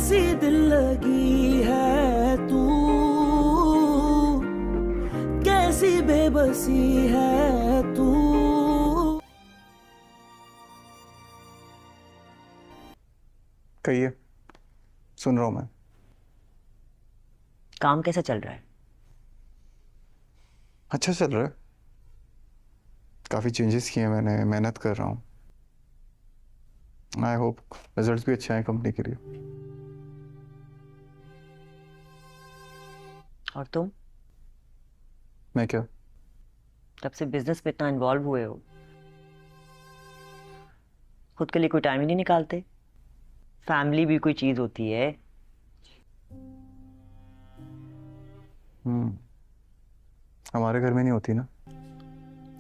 कैसी दिल लगी है तू, कैसी बेबसी है तू। कहिए, सुन रहा हूं मैं। काम कैसा चल रहा है? अच्छा चल रहा है, काफ़ी चेंजेस किए मैंने, मेहनत कर रहा हूँ। आई होप रिजल्ट्स भी अच्छे आए कंपनी के लिए। और तुम मैं क्या? तब से बिजनेस में इतना इन्वॉल्व हुए हो, खुद के लिए कोई टाइम ही नहीं निकालते? फैमिली भी कोई चीज होती है। हमारे घर में नहीं होती ना।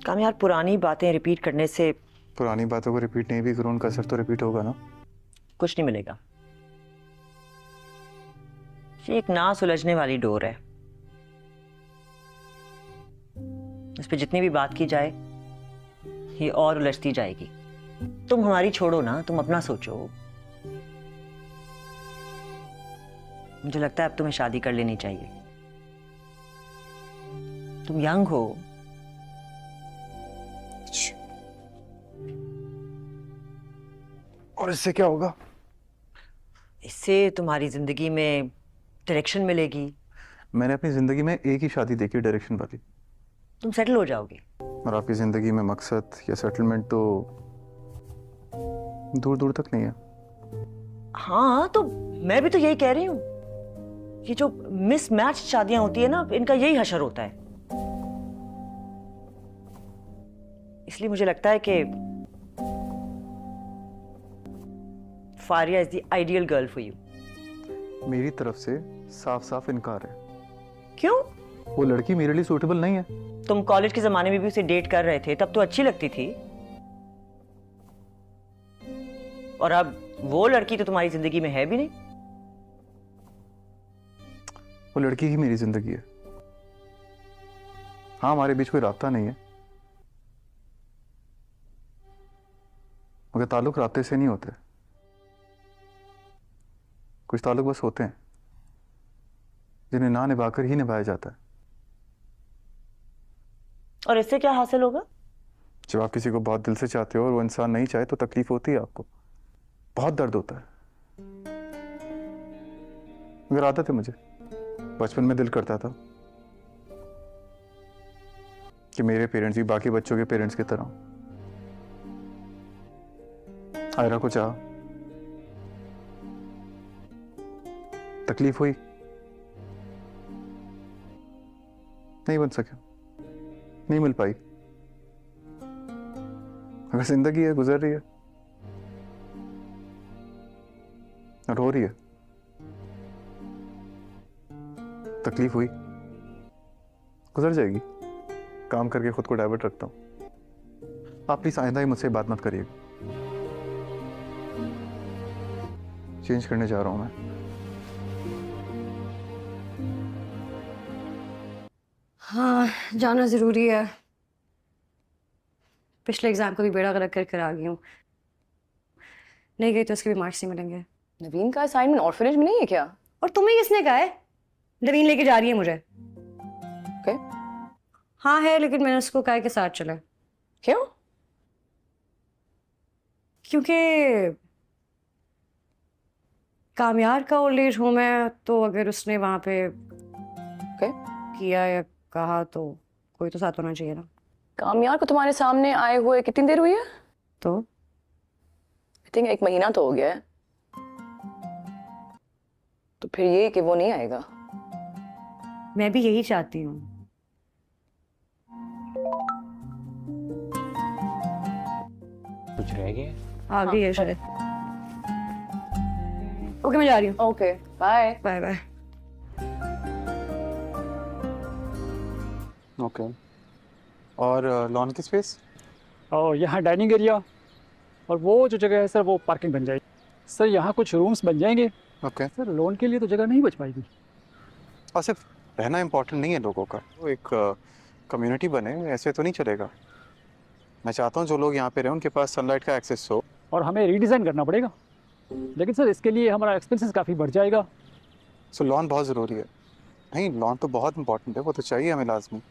काम यार, पुरानी बातें रिपीट करने से पुरानी बातों को रिपीट नहीं भी करूँ, उनका असर तो रिपीट होगा ना। कुछ नहीं मिलेगा। ये एक ना सुलझने वाली डोर है, इस पे जितनी भी बात की जाए ये और उलझती जाएगी। तुम हमारी छोड़ो ना, तुम अपना सोचो। मुझे लगता है अब तुम्हें शादी कर लेनी चाहिए। तुम यंग हो। और इससे क्या होगा? इससे तुम्हारी जिंदगी में डायरेक्शन मिलेगी। मैंने अपनी जिंदगी में एक ही शादी देखी, डायरेक्शन वाली। तुम सेटल हो जाओगे। और आपकी जिंदगी में मकसद या सेटलमेंट तो दूर दूर तक नहीं है। हाँ, तो मैं भी तो यही कह रही हूँ। ये जो मिसमैच शादियां होती है ना, इनका यही हशर होता है। इसलिए मुझे लगता है कि Faria is the ideal girl for you. मेरी तरफ से साफ साफ इनकार है। क्यों? वो लड़की मेरे लिए सूटेबल नहीं है। तुम कॉलेज के जमाने में भी उसे डेट कर रहे थे, तब तो अच्छी लगती थी। और अब वो लड़की तो तुम्हारी जिंदगी में है भी नहीं। वो लड़की ही मेरी जिंदगी है। हाँ, हमारे बीच कोई राब्ता नहीं है, मगर ताल्लुक राब्ते से नहीं होते। कुछ ताल्लुक बस होते हैं जिन्हें ना निभाकर ही निभाया जाता है। और इससे क्या हासिल होगा? जब आप किसी को बहुत दिल से चाहते हो और वो इंसान नहीं चाहे तो तकलीफ होती है आपको, बहुत दर्द होता है। मगर आदत है मुझे, बचपन में दिल करता था कि मेरे पेरेंट्स भी बाकी बच्चों के पेरेंट्स की तरह हों। आयरा को चाहा, तकलीफ हुई, नहीं बन सका, नहीं मिल पाई। अगर जिंदगी है, गुजर रही है और हो रही है। तकलीफ हुई, गुजर जाएगी। काम करके खुद को डाइवर्ट रखता हूं। आप प्लीज आइंदा ही मुझसे बात मत करिएगा। चेंज करने जा रहा हूं मैं। हाँ, जाना ज़रूरी है। पिछले एग्ज़ाम को भी बेड़ा गर्क कर आ गई हूँ। नहीं गई तो उसके भी मार्क्स नहीं मिलेंगे। नवीन का असाइनमेंट ऑर्फनेज में नहीं है क्या? और तुम्हें किसने कहा है? नवीन लेके जा रही है मुझे। Okay. हाँ है, लेकिन मैंने उसको कहा कि साथ चले। क्यों? क्योंकि कामयार का ओल्ड एज होम है, तो अगर उसने वहाँ पे किया या कहा तो कोई तो साथ होना चाहिए ना। कामयार को तुम्हारे सामने आए हुए कितनी देर हुई है? तो आई थिंक 1 महीना तो हो गया है। तो फिर ये कि वो नहीं आएगा। मैं भी यही चाहती हूँ। कुछ रह गया? आ गई है शायद। ओके, मैं जा रही हूँ। Okay, bye bye bye. Okay. और लॉन की स्पेस? और यहाँ डाइनिंग एरिया, और वो जो जगह है सर वो पार्किंग बन जाएगी। सर यहाँ कुछ रूम्स बन जाएंगे। ओके। सर लोन के लिए तो जगह नहीं बच पाएगी। और सिर्फ रहना इम्पोर्टेंट नहीं है लोगों का, वो एक कम्युनिटी बने, ऐसे तो नहीं चलेगा। मैं चाहता हूँ जो लोग यहाँ पे रहे उनके पास सनलाइट का एक्सेस हो। और हमें रीडिज़ाइन करना पड़ेगा। लेकिन सर इसके लिए हमारा एक्सपेंसेस काफ़ी बढ़ जाएगा। सो लोन बहुत ज़रूरी है। नहीं, लोन तो बहुत इंपॉर्टेंट है, वो तो चाहिए हमें लाजमी।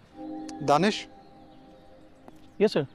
Danish, yes sir.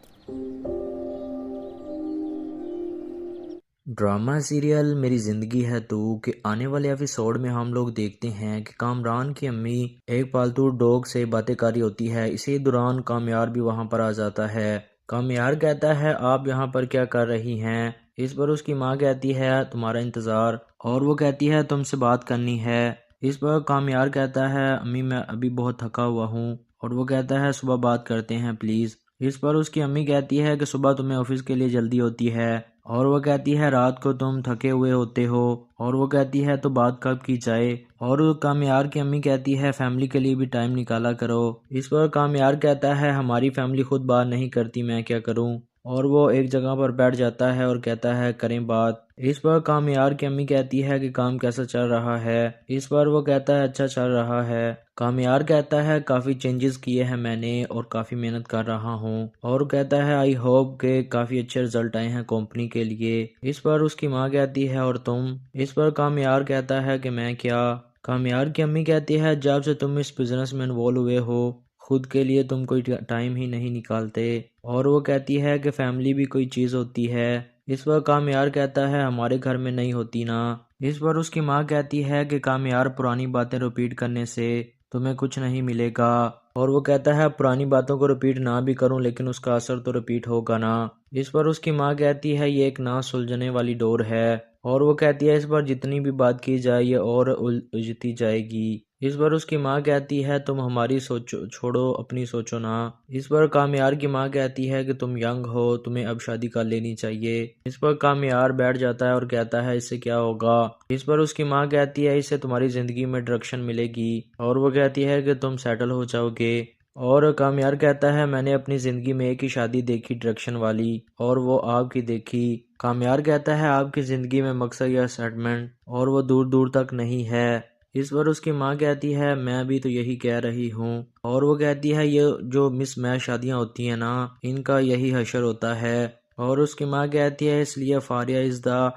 Drama serial मेरी ज़िंदगी है तू के आने वाले एपिसोड में हम लोग देखते हैं कि कामरान की अम्मी एक पालतू डॉग से बातें कर रही होती है। इसी दौरान कामयार भी वहां पर आ जाता है। कामयार कहता है आप यहाँ पर क्या कर रही हैं। इस पर उसकी माँ कहती है तुम्हारा इंतज़ार, और वो कहती है तुमसे बात करनी है। इस पर कामयार कहता है अम्मी मैं अभी बहुत थका हुआ हूँ, और वो कहता है सुबह बात करते हैं प्लीज़। इस पर उसकी अम्मी कहती है कि सुबह तुम्हें ऑफिस के लिए जल्दी होती है, और वो कहती है रात को तुम थके हुए होते हो, और वो कहती है तो बात कब की जाए। और कामयार की अम्मी कहती है फैमिली के लिए भी टाइम निकाला करो। इस पर कामयार कहता है हमारी फैमिली खुद बात नहीं करती, मैं क्या करूं। और वो एक जगह पर बैठ जाता है और कहता है करें बात। इस पर कामयार की अम्मी कहती है कि काम कैसा चल रहा है। इस पर वो कहता है अच्छा चल रहा है। कामयार कहता है काफ़ी चेंजेस किए हैं मैंने और काफ़ी मेहनत कर रहा हूँ, और कहता है आई होप के काफ़ी अच्छे रिजल्ट आए हैं कंपनी के लिए। इस पर उसकी माँ कहती है और तुम। इस पर कामयार कहता है कि मैं क्या। कामयार की अम्मी कहती है जब से तुम इस बिजनेस में इन्वॉल्व हुए हो खुद के लिए तुम कोई टाइम ही नहीं निकालते। और वो कहती है कि फैमिली भी कोई चीज़ होती है। इस पर कामयार कहता है हमारे घर में नहीं होती ना। इस पर उसकी माँ कहती है कि कामयार पुरानी बातें रिपीट करने से तुम्हें कुछ नहीं मिलेगा। और वो कहता है पुरानी बातों को रिपीट ना भी करूं लेकिन उसका असर तो रिपीट होगा ना। इस पर उसकी माँ कहती है ये एक ना सुलझने वाली डोर है, और वो कहती है इस पर जितनी भी बात की जाए ये और उलझती जाएगी। इस पर उसकी माँ कहती है तुम हमारी सोचो छोड़ो अपनी सोचो ना। इस पर कामयार की माँ कहती है कि तुम यंग हो, तुम्हें अब शादी कर लेनी चाहिए। इस पर कामयार बैठ जाता है और कहता है इससे क्या होगा। इस पर उसकी माँ कहती है इससे तुम्हारी ज़िंदगी में डायरेक्शन मिलेगी, और वो कहती है कि तुम सेटल हो जाओगे। और कामयार कहता है मैंने अपनी ज़िंदगी में एक ही शादी देखी डायरेक्शन वाली, और वो आपकी देखी। कामयार कहता है आपकी ज़िंदगी में मकसद या सेटलमेंट और वो दूर दूर तक नहीं है। इस पर उसकी माँ कहती है मैं भी तो यही कह रही हूँ। और वो कहती है ये जो मिस मैच शादियाँ होती हैं ना इनका यही हशर होता है। और उसकी माँ कहती है इसलिए Faria is the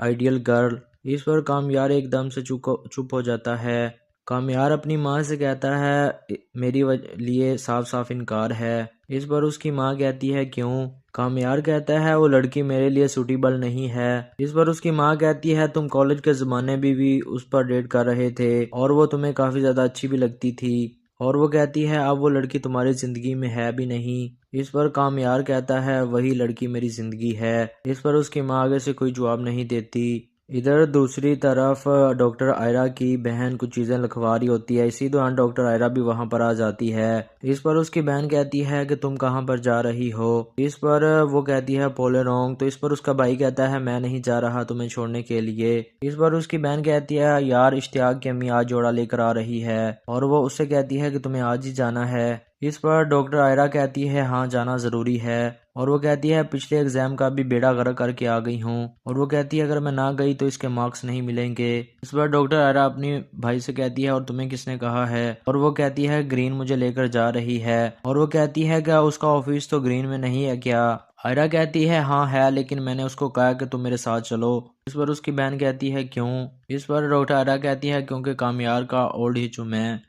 ideal girl. इस पर कामयार एकदम से चुप हो जाता है। कामयार अपनी माँ से कहता है मेरी लिए साफ साफ इनकार है। इस पर उसकी माँ कहती है क्यों। कामयार कहता है वो लड़की मेरे लिए सूटेबल नहीं है। इस पर उसकी माँ कहती है तुम कॉलेज के ज़माने भी उस पर डेट कर रहे थे और वो तुम्हें काफ़ी ज़्यादा अच्छी भी लगती थी। और वो कहती है अब वो लड़की तुम्हारी ज़िंदगी में है भी नहीं। इस पर कामयार कहता है वही लड़की मेरी ज़िंदगी है। इस पर उसकी माँ आगे से कोई जवाब नहीं देती। इधर दूसरी तरफ डॉक्टर आयरा की बहन कुछ चीज़ें लिखवा रही होती है। इसी दौरान डॉक्टर आयरा भी वहां पर आ जाती है। इस पर उसकी बहन कहती है कि तुम कहां पर जा रही हो। इस पर वो कहती है पोलेरोंग। तो इस पर उसका भाई कहता है मैं नहीं जा रहा तुम्हें छोड़ने के लिए। इस पर उसकी बहन कहती है यार इश्तियाक की अम्मी आज जोड़ा लेकर आ रही है, और वो उससे कहती है कि तुम्हें आज ही जाना है। इस पर डॉक्टर आयरा कहती है हाँ जाना ज़रूरी है, और वो कहती है पिछले एग्जाम का भी बेड़ा गर्क करके आ गई हूँ। और वो कहती है अगर मैं ना गई तो इसके मार्क्स नहीं मिलेंगे। इस पर डॉक्टर आयरा अपनी भाई से कहती है और तुम्हें किसने कहा है। और वो कहती है ग्रीन मुझे लेकर जा रही है। और वो कहती है क्या उसका ऑफिस तो ग्रीन में नहीं है क्या। आयरा कहती है हाँ है, लेकिन मैंने उसको कहा कि तुम मेरे साथ चलो। इस पर उसकी बहन कहती है क्यों। इस पर डॉक्टर आयरा कहती है क्योंकि कामयार का ओल्ड ही चुम है।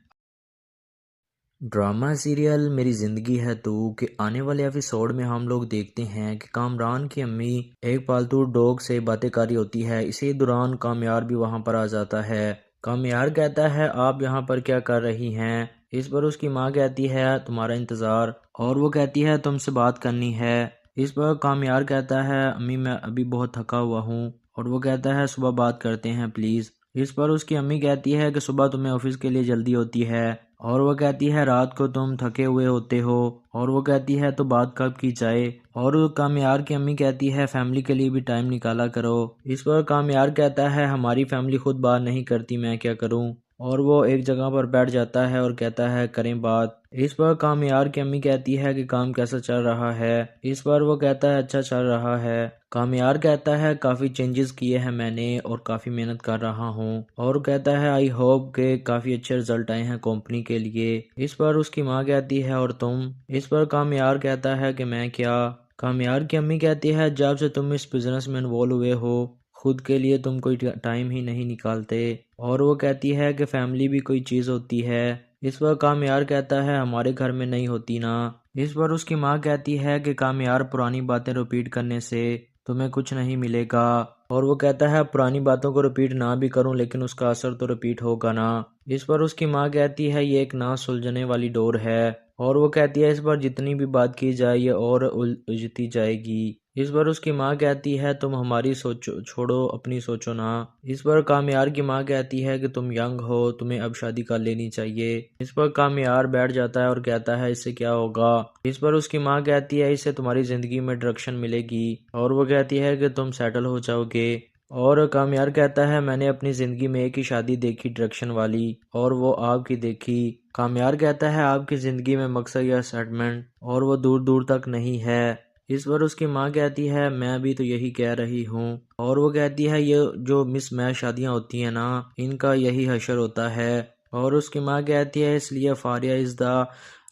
ड्रामा सीरियल मेरी ज़िंदगी है तू के आने वाले एपिसोड में हम लोग देखते हैं कि कामरान की अम्मी एक पालतू डॉग से बातें कर रही होती है। इसी दौरान कामयार भी वहां पर आ जाता है। कामयार कहता है आप यहाँ पर क्या कर रही हैं। इस पर उसकी माँ कहती है तुम्हारा इंतज़ार, और वो कहती है तुमसे बात करनी है। इस पर कामयार कहता है अम्मी मैं अभी बहुत थका हुआ हूँ, और वो कहता है सुबह बात करते हैं प्लीज़। इस पर उसकी अम्मी कहती है कि सुबह तुम्हें ऑफिस के लिए जल्दी होती है, और वो कहती है रात को तुम थके हुए होते हो, और वो कहती है तो बात कब की जाए। और कामयार की अम्मी कहती है फैमिली के लिए भी टाइम निकाला करो। इस पर कामयार कहता है हमारी फैमिली खुद बात नहीं करती, मैं क्या करूं। और वो एक जगह पर बैठ जाता है और कहता है करें बात। इस पर कामयार की अम्मी कहती है कि काम कैसा चल रहा है। इस पर वो कहता है अच्छा चल रहा है। कामयार कहता है काफ़ी चेंजेस किए हैं मैंने और काफ़ी मेहनत कर रहा हूँ, और कहता है आई होप के काफ़ी अच्छे रिजल्ट आए हैं कंपनी के लिए। इस पर उसकी माँ कहती है और तुम। इस पर कामयार कहता है कि मैं क्या। कामयार की अम्मी कहती है जब से तुम इस बिज़नेस में इन्वॉल्व हुए हो खुद के लिए तुम कोई टाइम ही नहीं निकालते। और वो कहती है कि फैमिली भी कोई चीज़ होती है। इस पर कामयार कहता है हमारे घर में नहीं होती ना। इस पर उसकी माँ कहती है कि कामयार पुरानी बातें रिपीट करने से तुम्हें कुछ नहीं मिलेगा। और वो कहता है पुरानी बातों को रिपीट ना भी करूं लेकिन उसका असर तो रिपीट होगा ना। इस पर उसकी माँ कहती है ये एक ना सुलझने वाली डोर है। और वो कहती है इस पर जितनी भी बात की जाए ये और उलझती जाएगी। इस पर उसकी माँ कहती है तुम हमारी सोचो छोड़ो अपनी सोचो ना। इस पर कामयार की माँ कहती है कि तुम यंग हो तुम्हें अब शादी कर लेनी चाहिए। इस पर कामयार बैठ जाता है और कहता है इससे क्या होगा। इस पर उसकी माँ कहती है इससे तुम्हारी जिंदगी में डायरेक्शन मिलेगी। और वो कहती है कि तुम सेटल हो जाओगे। और कामयार कहता है मैंने अपनी ज़िंदगी में एक ही शादी देखी डायरेक्शन वाली और वो आपकी देखी। कामयार कहता है आपकी ज़िंदगी में मकसद या सेटलमेंट और वो दूर दूर तक नहीं है। इस पर उसकी माँ कहती है मैं भी तो यही कह रही हूँ। और वो कहती है ये जो मिस मैच शादियाँ होती हैं ना इनका यही हशर होता है। और उसकी माँ कहती है इसलिए Faria is the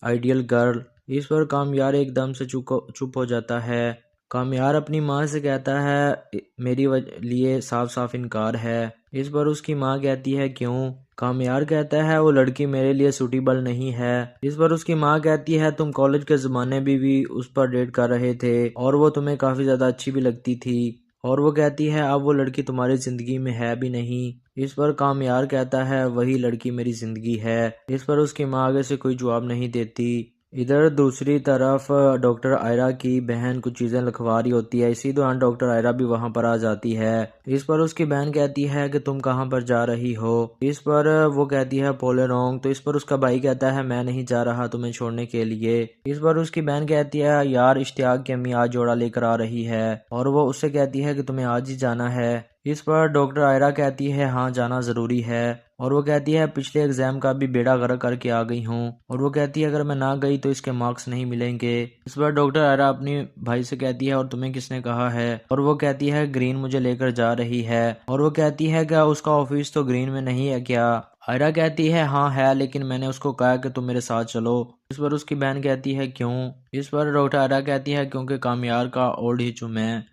ideal girl. इस पर कामयार एकदम से चुप हो जाता है। कामयार अपनी माँ से कहता है मेरी लिए साफ साफ इनकार है। इस पर उसकी माँ कहती है क्यों। कामयार कहता है वो लड़की मेरे लिए सूटेबल नहीं है। इस पर उसकी माँ कहती है तुम कॉलेज के ज़माने भी उस पर डेट कर रहे थे और वो तुम्हें काफ़ी ज़्यादा अच्छी भी लगती थी। और वो कहती है अब वो लड़की तुम्हारी ज़िंदगी में है भी नहीं। इस पर कामयार कहता है वही लड़की मेरी ज़िंदगी है। इस पर उसकी माँ आगे से कोई जवाब नहीं देती। इधर दूसरी तरफ डॉक्टर आयरा की बहन कुछ चीज़ें लिखवा रही होती है। इसी दौरान डॉक्टर आयरा भी वहां पर आ जाती है। इस पर उसकी बहन कहती है कि तुम कहां पर जा रही हो। इस पर वो कहती है पोलेरोंग। तो इस पर उसका भाई कहता है मैं नहीं जा रहा तुम्हें छोड़ने के लिए। इस पर उसकी बहन कहती है यार इश्तियाक की अम्मी आज जोड़ा लेकर आ रही है और वो उससे कहती है कि तुम्हें आज ही जाना है। इस पर डॉक्टर आयरा कहती है हाँ जाना ज़रूरी है। और वो कहती है पिछले एग्जाम का भी बेड़ा गर्क करके आ गई हूँ। और वो कहती है अगर मैं ना गई तो इसके मार्क्स नहीं मिलेंगे। इस पर डॉक्टर आयरा अपनी भाई से कहती है और तुम्हें किसने कहा है। और वो कहती है ग्रीन मुझे लेकर जा रही है। और वो कहती है क्या उसका ऑफिस तो ग्रीन में नहीं है क्या। आयरा कहती है हाँ है लेकिन मैंने उसको कहा कि तुम मेरे साथ चलो। इस पर उसकी बहन कहती है क्यों। इस पर डॉक्टर आयरा कहती है क्योंकि कामयार का ओल्ड ही चुम है।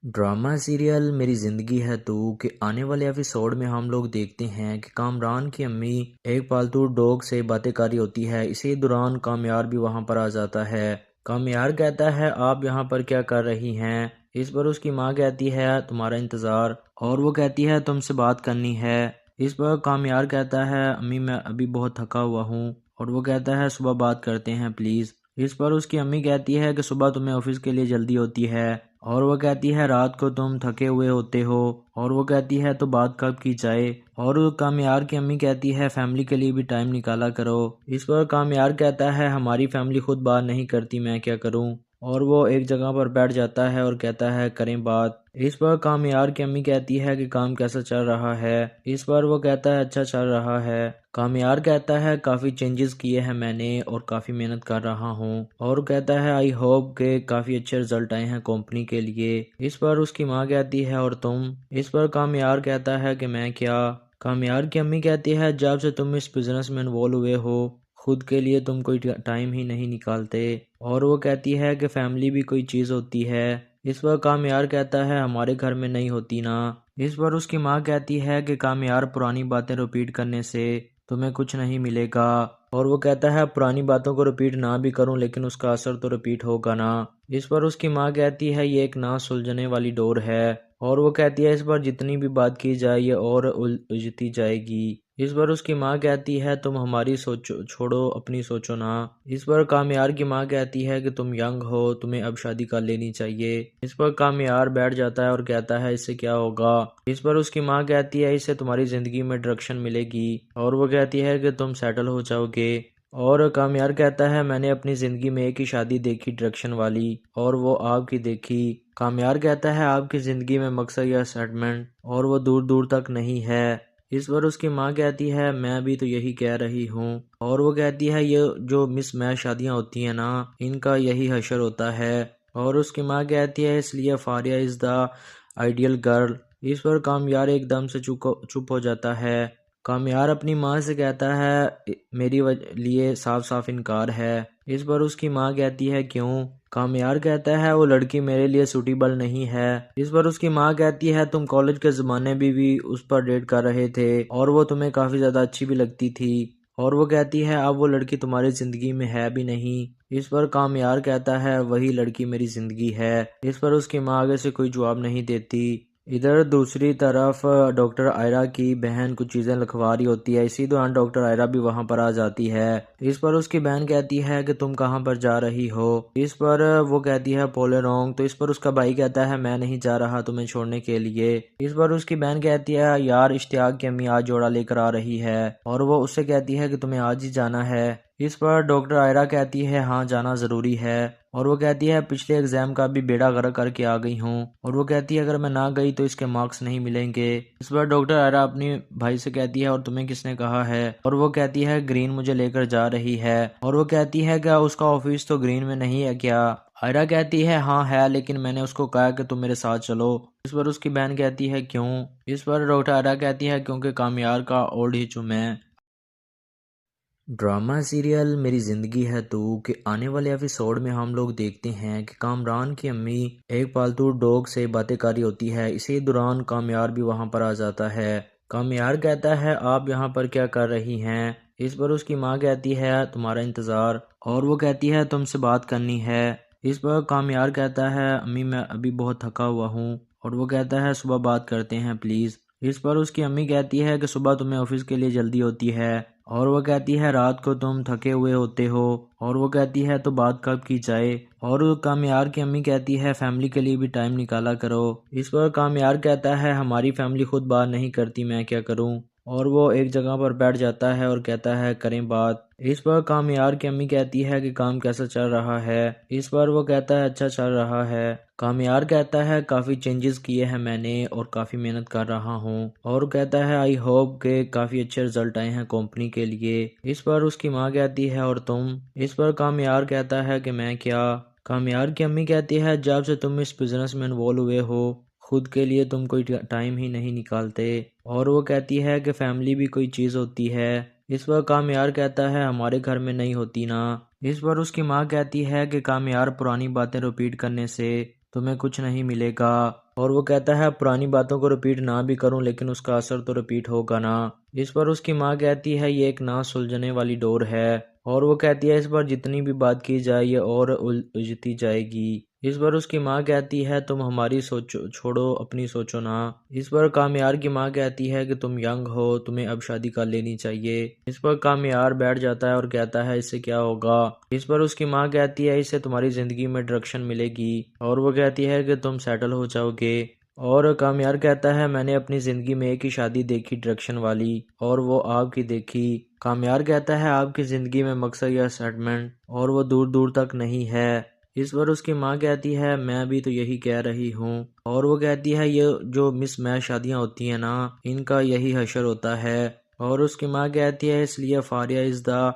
ड्रामा सीरियल मेरी ज़िंदगी है तू के आने वाले एपिसोड में हम लोग देखते हैं कि कामरान की अम्मी एक पालतू डॉग से बातें कर रही होती है। इसी दौरान कामयार भी वहां पर आ जाता है। कामयार कहता है आप यहाँ पर क्या कर रही हैं। इस पर उसकी माँ कहती है तुम्हारा इंतज़ार। और वो कहती है तुमसे बात करनी है। इस पर कामयार कहता है अम्मी मैं अभी बहुत थका हुआ हूँ। और वो कहता है सुबह बात करते हैं प्लीज़। इस पर उसकी अम्मी कहती है कि सुबह तुम्हें ऑफिस के लिए जल्दी होती है। और वो कहती है रात को तुम थके हुए होते हो। और वो कहती है तो बात कब की जाए। और कामयार की अम्मी कहती है फैमिली के लिए भी टाइम निकाला करो। इस पर कामयार कहता है हमारी फैमिली खुद बात नहीं करती मैं क्या करूं। और वो एक जगह पर बैठ जाता है और कहता है करें बात। इस पर कामयार की अम्मी कहती है कि काम कैसा चल रहा है। इस पर वो कहता है अच्छा चल रहा है। कामयार कहता है काफ़ी चेंजेस किए हैं मैंने और काफ़ी मेहनत कर रहा हूँ। और कहता है आई होप के काफ़ी अच्छे रिजल्ट आए हैं कंपनी के लिए। इस पर उसकी माँ कहती है और तुम। इस पर कामयार कहता है कि मैं क्या। कामयार की अम्मी कहती है जब से तुम इस बिज़नेस में इन्वॉल्व हुए हो खुद के लिए तुम कोई टाइम ही नहीं निकालते। और वो कहती है कि फैमिली भी कोई चीज़ होती है। इस पर कामयार कहता है हमारे घर में नहीं होती ना। इस पर उसकी माँ कहती है कि कामयार पुरानी बातें रिपीट करने से तुम्हें कुछ नहीं मिलेगा। और वो कहता है पुरानी बातों को रिपीट ना भी करूं लेकिन उसका असर तो रिपीट होगा ना। इस पर उसकी माँ कहती है ये एक ना सुलझने वाली डोर है। और वो कहती है इस पर जितनी भी बात की जाए ये और उलझती जाएगी। इस पर उसकी माँ कहती है तुम हमारी सोचो छोड़ो अपनी सोचो ना। इस पर कामयार की माँ कहती है कि तुम यंग हो तुम्हें अब शादी कर लेनी चाहिए। इस पर कामयार बैठ जाता है और कहता है इससे क्या होगा। इस पर उसकी माँ कहती है इससे तुम्हारी ज़िंदगी में डायरेक्शन मिलेगी। और वो कहती है कि तुम सेटल हो जाओगे। और कामयार कहता है मैंने अपनी ज़िंदगी में एक ही शादी देखी डायरेक्शन वाली और वो आपकी देखी। कामयार कहता है आपकी ज़िंदगी में मकसद या सेटलमेंट और वो दूर दूर तक नहीं है। इस पर उसकी माँ कहती है मैं भी तो यही कह रही हूँ। और वो कहती है ये जो मिस मैच शादियाँ होती हैं ना इनका यही हशर होता है। और उसकी माँ कहती है इसलिए Faria is the ideal girl. इस पर कामयार एकदम से चुप हो जाता है। कामयार अपनी माँ से कहता है मेरी लिए साफ साफ इनकार है। इस पर उसकी माँ कहती है क्यों? कामयार कहता है वो लड़की मेरे लिए सूटेबल नहीं है। इस पर उसकी माँ कहती है तुम कॉलेज के ज़माने में भी उस पर डेट कर रहे थे और वो तुम्हें काफ़ी ज़्यादा अच्छी भी लगती थी। और वो कहती है अब वो लड़की तुम्हारी ज़िंदगी में है भी नहीं। इस पर कामयार कहता है वही लड़की मेरी ज़िंदगी है। इस पर उसकी माँ आगे से कोई जवाब नहीं देती। इधर दूसरी तरफ डॉक्टर आयरा की बहन कुछ चीज़ें लिखवा रही होती है। इसी दौरान डॉक्टर आयरा भी वहां पर आ जाती है। इस पर उसकी बहन कहती है कि तुम कहां पर जा रही हो। इस पर वो कहती है पोलेरोंग। तो इस पर उसका भाई कहता है मैं नहीं जा रहा तुम्हें छोड़ने के लिए। इस पर उसकी बहन कहती है यार इश्तियाक की अम्मी आज जोड़ा लेकर आ रही है और वो उससे कहती है कि तुम्हें आज ही जाना है। इस पर डॉक्टर आयरा कहती है हाँ जाना ज़रूरी है और वो कहती है पिछले एग्जाम का भी बेड़ा गर्क करके आ गई हूँ। और वो कहती है अगर मैं ना गई तो इसके मार्क्स नहीं मिलेंगे। इस पर डॉक्टर आयरा अपनी भाई से कहती है और तुम्हें किसने कहा है? और वो कहती है ग्रीन मुझे लेकर जा रही है। और वो कहती है क्या उसका ऑफिस तो ग्रीन में नहीं है क्या? आयरा कहती है हाँ है लेकिन मैंने उसको कहा कि तुम मेरे साथ चलो। इस पर उसकी बहन कहती है क्यों? इस पर डॉक्टर आयरा कहती है क्योंकि कामयार का ओल्ड ही चुम है। ड्रामा सीरियल मेरी ज़िंदगी है तू के आने वाले एपिसोड में हम लोग देखते हैं कि कामरान की अम्मी एक पालतू डॉग से बातें कर रही होती है। इसी दौरान कामयार भी वहां पर आ जाता है। कामयार कहता है आप यहाँ पर क्या कर रही हैं? इस पर उसकी माँ कहती है तुम्हारा इंतज़ार। और वो कहती है तुमसे बात करनी है। इस पर कामयार कहता है अम्मी मैं अभी बहुत थका हुआ हूँ। और वो कहता है सुबह बात करते हैं प्लीज़। इस पर उसकी अम्मी कहती है कि सुबह तुम्हें ऑफिस के लिए जल्दी होती है। और वो कहती है रात को तुम थके हुए होते हो। और वो कहती है तो बात कब की जाए। और कामयार की अम्मी कहती है फैमिली के लिए भी टाइम निकाला करो। इस पर कामयार कहता है हमारी फैमिली खुद बात नहीं करती मैं क्या करूं। और वो एक जगह पर बैठ जाता है और कहता है करें बात। इस पर कामयार की अम्मी कहती है कि काम कैसा चल रहा है। इस पर वो कहता है अच्छा चल रहा है। कामयार कहता है काफ़ी चेंजेस किए हैं मैंने और काफ़ी मेहनत कर रहा हूँ। और कहता है आई होप के काफ़ी अच्छे रिजल्ट आए हैं कंपनी के लिए। इस पर उसकी माँ कहती है और तुम? इस पर कामयार कहता है कि मैं क्या? कामयार की अम्मी कहती है जब से तुम इस बिजनेस में इन्वॉल्व हुए हो खुद के लिए तुम कोई टाइम ही नहीं निकालते। और वो कहती है कि फैमिली भी कोई चीज़ होती है। इस पर कामयार कहता है हमारे घर में नहीं होती ना। इस पर उसकी माँ कहती है कि कामयार पुरानी बातें रिपीट करने से तुम्हें कुछ नहीं मिलेगा। और वो कहता है पुरानी बातों को रिपीट ना भी करूं लेकिन उसका असर तो रिपीट होगा ना। इस पर उसकी माँ कहती है ये एक ना सुलझने वाली डोर है। और वो कहती है इस पर जितनी भी बात की जाए ये और उलझती जाएगी। इस पर उसकी माँ कहती है तुम हमारी सोचो छोड़ो अपनी सोचो ना। इस पर कामयार की माँ कहती है कि तुम यंग हो तुम्हें अब शादी कर लेनी चाहिए। इस पर कामयार बैठ जाता है और कहता है इससे क्या होगा। इस पर उसकी माँ कहती है इससे तुम्हारी ज़िंदगी में डायरेक्शन मिलेगी। और वो कहती है कि तुम सेटल हो जाओगे। और कामयार कहता है मैंने अपनी ज़िंदगी में एक ही शादी देखी डायरेक्शन वाली और वो आपकी देखी। कामयार कहता है आपकी ज़िंदगी में मकसद या सेटलमेंट और वो दूर दूर तक नहीं है। इस पर उसकी माँ कहती है मैं भी तो यही कह रही हूँ। और वो कहती है ये जो मिस मैच शादियाँ होती हैं ना इनका यही हशर होता है। और उसकी माँ कहती है इसलिए Faria is the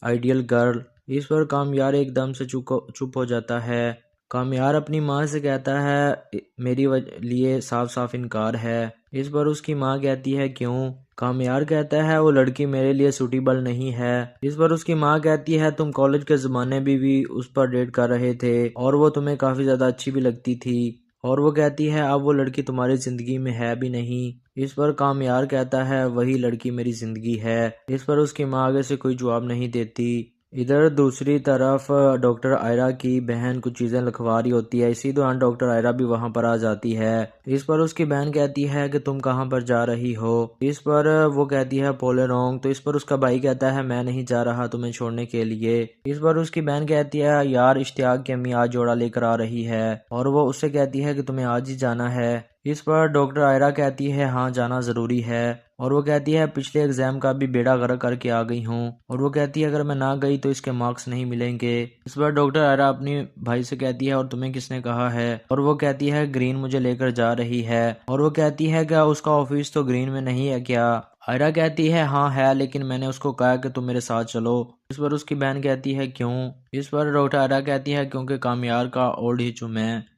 ideal girl. इस पर कामयार एकदम से चुप हो जाता है। कामयार अपनी माँ से कहता है मेरी लिए साफ साफ इनकार है। इस पर उसकी माँ कहती है क्यों? कामयार कहता है वो लड़की मेरे लिए सूटेबल नहीं है। इस पर उसकी माँ कहती है तुम कॉलेज के ज़माने में भी उस पर डेट कर रहे थे और वो तुम्हें काफ़ी ज़्यादा अच्छी भी लगती थी। और वो कहती है अब वो लड़की तुम्हारी ज़िंदगी में है भी नहीं। इस पर कामयार कहता है वही लड़की मेरी ज़िंदगी है। इस पर उसकी माँ आगे से कोई जवाब नहीं देती। इधर दूसरी तरफ डॉक्टर आयरा की बहन कुछ चीज़ें लिखवा रही होती है। इसी दौरान डॉक्टर आयरा भी वहां पर आ जाती है। इस पर उसकी बहन कहती है कि तुम कहां पर जा रही हो। इस पर वो कहती है पोलेरोंग। तो इस पर उसका भाई कहता है मैं नहीं जा रहा तुम्हें छोड़ने के लिए। इस पर उसकी बहन कहती है यार इश्तियाक की अम्मी आज जोड़ा लेकर आ रही है और वो उससे कहती है कि तुम्हें आज ही जाना है। इस पर डॉक्टर आयरा कहती है हाँ जाना ज़रूरी है। और वो कहती है पिछले एग्जाम का भी बेड़ा गर्क करके आ गई हूँ। और वो कहती है अगर मैं ना गई तो इसके मार्क्स नहीं मिलेंगे। इस पर डॉक्टर आयरा अपनी भाई से कहती है और तुम्हें किसने कहा है। और वो कहती है ग्रीन मुझे लेकर जा रही है। और वो कहती है क्या उसका ऑफिस तो ग्रीन में नहीं है क्या? आयरा कहती है हाँ है लेकिन मैंने उसको कहा कि तुम मेरे साथ चलो। इस पर उसकी बहन कहती है क्यों? इस पर डॉक्टर आयरा कहती है क्योंकि कामयार का ओल्ड ही चुम है।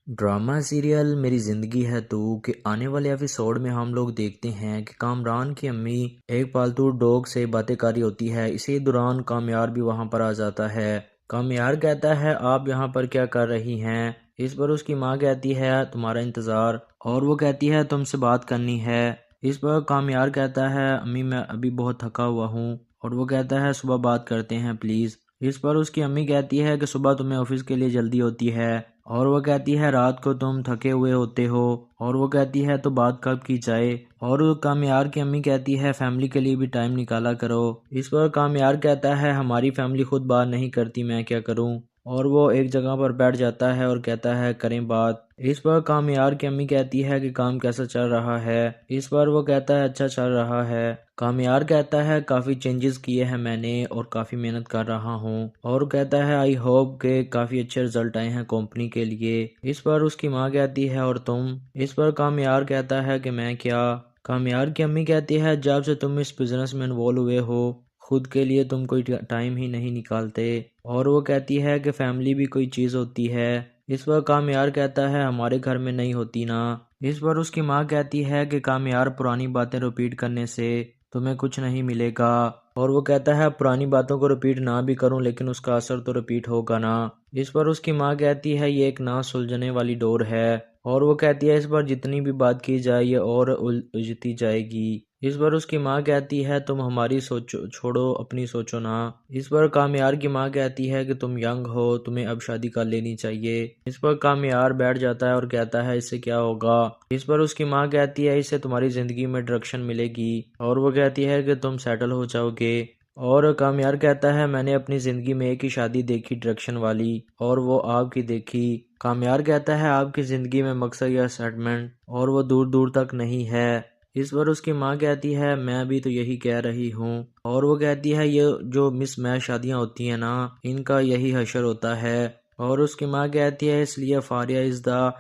ड्रामा सीरियल मेरी ज़िंदगी है तू के आने वाले एपिसोड में हम लोग देखते हैं कि कामरान की अम्मी एक पालतू डॉग से बातें कर रही होती है। इसी दौरान कामयार भी वहां पर आ जाता है। कामयार कहता है आप यहाँ पर क्या कर रही हैं। इस पर उसकी माँ कहती है तुम्हारा इंतज़ार, और वो कहती है तुमसे बात करनी है। इस पर कामयार कहता है अम्मी मैं अभी बहुत थका हुआ हूँ, और वो कहता है सुबह बात करते हैं प्लीज़। इस पर उसकी अम्मी कहती है कि सुबह तुम्हें ऑफिस के लिए जल्दी होती है, और वो कहती है रात को तुम थके हुए होते हो, और वो कहती है तो बात कब की जाए। और कामयार की अम्मी कहती है फैमिली के लिए भी टाइम निकाला करो। इस पर कामयार कहता है हमारी फैमिली खुद बात नहीं करती, मैं क्या करूं। और वो एक जगह पर बैठ जाता है और कहता है करें बात। इस पर कामयार की अम्मी कहती है कि काम कैसा चल रहा है। इस पर वो कहता है अच्छा चल रहा है। कामयार कहता है काफ़ी चेंजेस किए हैं मैंने और काफ़ी मेहनत कर रहा हूँ, और कहता है आई होप के काफ़ी अच्छे रिजल्ट आए हैं कंपनी के लिए। इस पर उसकी माँ कहती है और तुम। इस पर कामयार कहता है कि मैं क्या। कामयार की अम्मी कहती है जब से तुम इस बिज़नेस में इन्वॉल्व हुए हो खुद के लिए तुम कोई टाइम ही नहीं निकालते। और वो कहती है कि फैमिली भी कोई चीज़ होती है। इस पर कामयार कहता है हमारे घर में नहीं होती ना। इस पर उसकी माँ कहती है कि कामयार पुरानी बातें रिपीट करने से तुम्हें कुछ नहीं मिलेगा। और वो कहता है पुरानी बातों को रिपीट ना भी करूं लेकिन उसका असर तो रिपीट होगा ना। इस पर उसकी माँ कहती है ये एक ना सुलझने वाली डोर है, और वो कहती है इस पर जितनी भी बात की जाए ये और उलझती जाएगी। इस पर उसकी माँ कहती है तुम हमारी सोचो छोड़ो अपनी सोचो ना। इस पर कामयार की माँ कहती है कि तुम यंग हो तुम्हें अब शादी कर लेनी चाहिए। इस पर कामयार बैठ जाता है और कहता है इससे क्या होगा। इस पर उसकी माँ कहती है इससे तुम्हारी जिंदगी में डायरेक्शन मिलेगी, और वो कहती है कि तुम सेटल हो जाओगे। और कामयार कहता है मैंने अपनी ज़िंदगी में एक ही शादी देखी डायरेक्शन वाली, और वो आपकी देखी। कामयार कहता है आपकी ज़िंदगी में मकसद या सेटलमेंट और वो दूर दूर तक नहीं है। इस पर उसकी माँ कहती है मैं भी तो यही कह रही हूँ। और वो कहती है ये जो मिस मैच शादियाँ होती हैं ना इनका यही हशर होता है। और उसकी माँ कहती है इसलिए Faria is the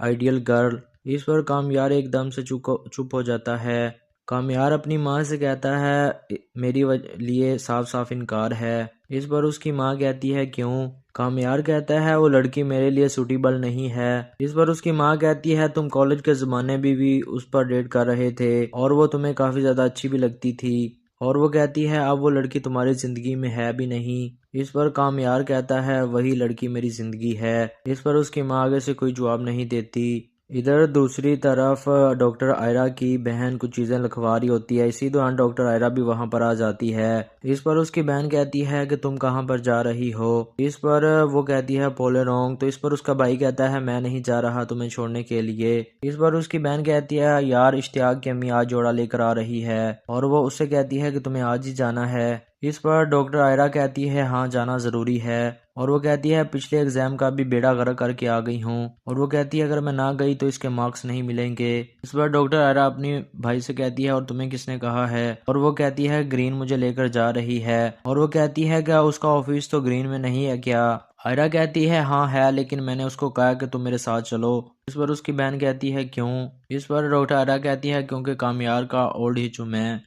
ideal girl. इस पर कामयार एकदम से चुप हो जाता है। कामयार अपनी माँ से कहता है मेरी लिए साफ साफ इनकार है। इस पर उसकी माँ कहती है क्यों। कामयार कहता है वो लड़की मेरे लिए सूटेबल नहीं है। इस पर उसकी माँ कहती है तुम कॉलेज के ज़माने में भी उस पर डेट कर रहे थे और वो तुम्हें काफ़ी ज़्यादा अच्छी भी लगती थी। और वो कहती है अब वो लड़की तुम्हारी ज़िंदगी में है भी नहीं। इस पर कामयार कहता है वही लड़की मेरी ज़िंदगी है। इस पर उसकी माँ आगे से कोई जवाब नहीं देती। इधर दूसरी तरफ डॉक्टर आयरा की बहन कुछ चीज़ें लिखवा रही होती है। इसी दौरान डॉक्टर आयरा भी वहां पर आ जाती है। इस पर उसकी बहन कहती है कि तुम कहां पर जा रही हो। इस पर वो कहती है पोलेरोंग। तो इस पर उसका भाई कहता है मैं नहीं जा रहा तुम्हें छोड़ने के लिए। इस पर उसकी बहन कहती है यार इश्तियाक की अम्मी आज जोड़ा लेकर आ रही है, और वो उससे कहती है कि तुम्हें आज ही जाना है। इस पर डॉक्टर आयरा कहती है हाँ जाना ज़रूरी है, और वो कहती है पिछले एग्जाम का भी बेड़ा गर्क करके आ गई हूँ। और वो कहती है अगर मैं ना गई तो इसके मार्क्स नहीं मिलेंगे। इस पर डॉक्टर आयरा अपनी भाई से कहती है और तुम्हें किसने कहा है। और वो कहती है ग्रीन मुझे लेकर जा रही है। और वो कहती है क्या उसका ऑफिस तो ग्रीन में नहीं है क्या। आयरा कहती है हाँ है लेकिन मैंने उसको कहा कि तुम मेरे साथ चलो। इस पर उसकी बहन कहती है क्यों। इस पर डॉक्टर आयरा कहती है क्योंकि कामयार का ओल्ड ही चुम है।